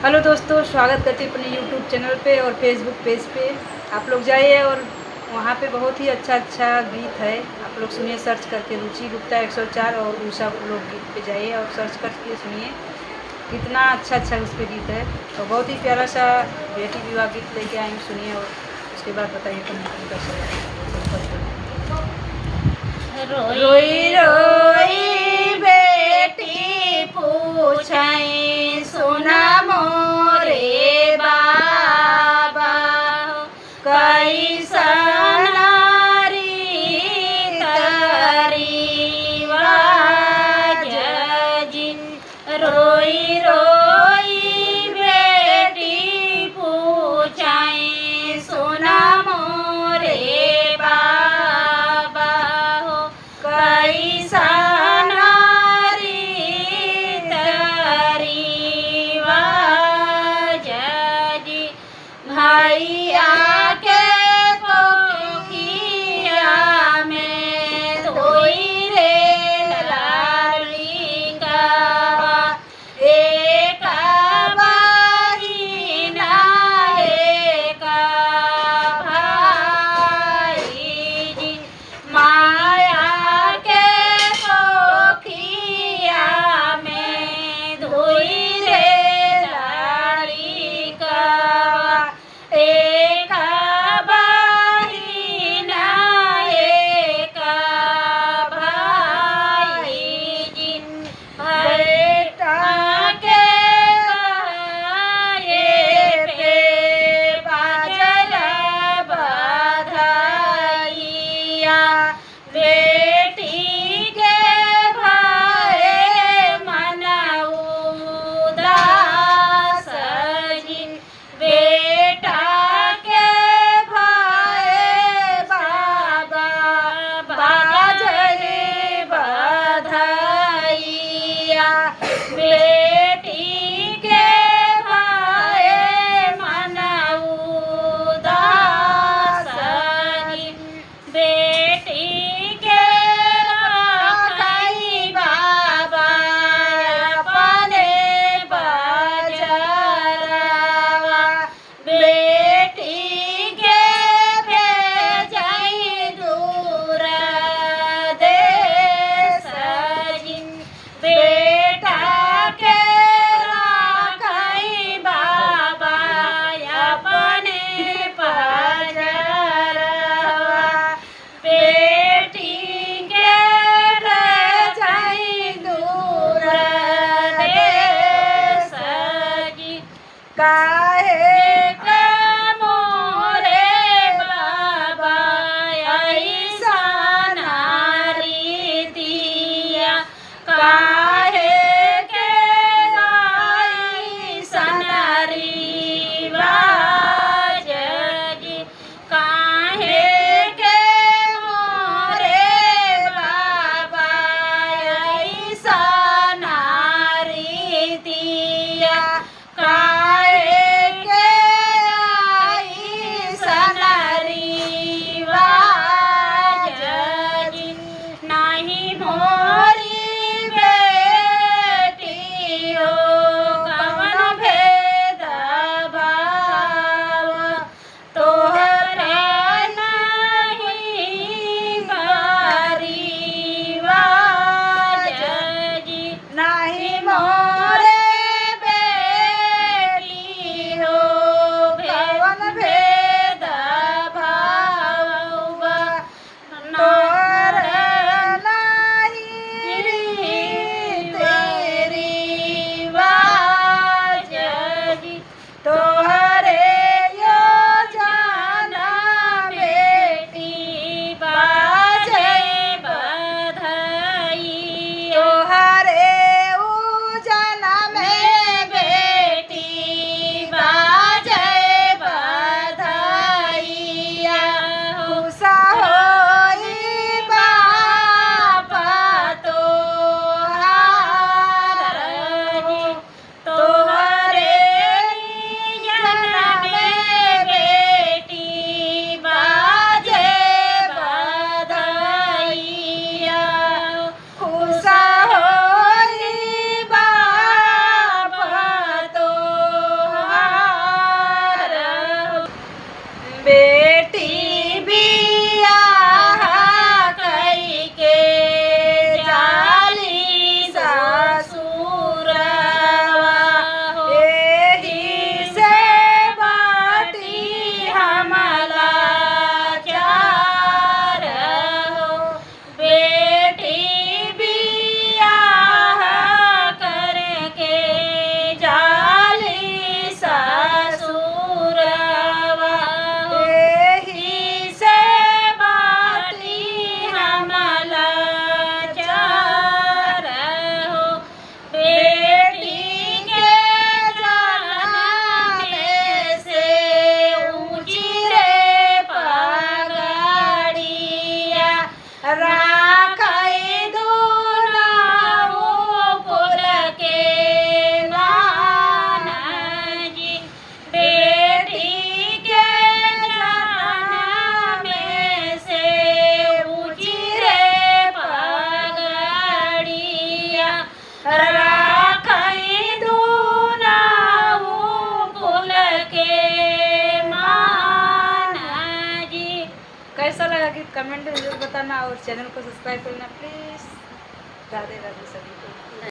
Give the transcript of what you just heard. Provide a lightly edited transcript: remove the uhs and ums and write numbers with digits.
Hello दोस्तों, स्वागत करती हूँ अपने यूट्यूब चैनल पे और फेसबुक पेज पे। आप लोग जाइए और वहाँ पे बहुत ही अच्छा अच्छा गीत है, आप लोग सुनिए। सर्च करके रुचि गुप्ता 104 और उषा लोकगीत पे जाइए और सर्च करके सुनिए। कितना अच्छा अच्छा उस पर गीत है और बहुत ही प्यारा सा बेटी विवाह गीत लेके आए हैं, सुनिए और उसके बाद बताइए कमेंट कैसा। रोई रोई बेटी पूछाई सुना मोरे बाबा, कैसन रीत रिवाज जी। रोई रोई बेटी पूछाई सुना मोरे बाबा, कैसन रीत रिवाज जी। भैया के पोखिया में धोई रे लड़का, एक बहिना एक भाई जी। माया के पोखिया में धोई रे लड़का, एक बहिना एक भाई जी। बेटा के गाये पे बाजल बधाइया, बेटी के भाए मन उदास जी। बेटा के भाए बाबा बाजल बधाइया, बेटी के भाए मन उदास जी। बेटी के राखई बाबा अपने बजरवा, बेटी के भेजई दूर देश जी। बेटा के राखई बाबा अपने बजरवा, बेटी के भेजई दूर देश जी। काहे के मोरे बाबा ऐसन रीतिया, काहे के ऐसन रिवाज जी। काहे के मोरे बाबा ऐसन रीतिया, काहे कैसा लगा कि कमेंट में जरूर बताना और चैनल को सब्सक्राइब करना प्लीज़। राधे राधे सभी को।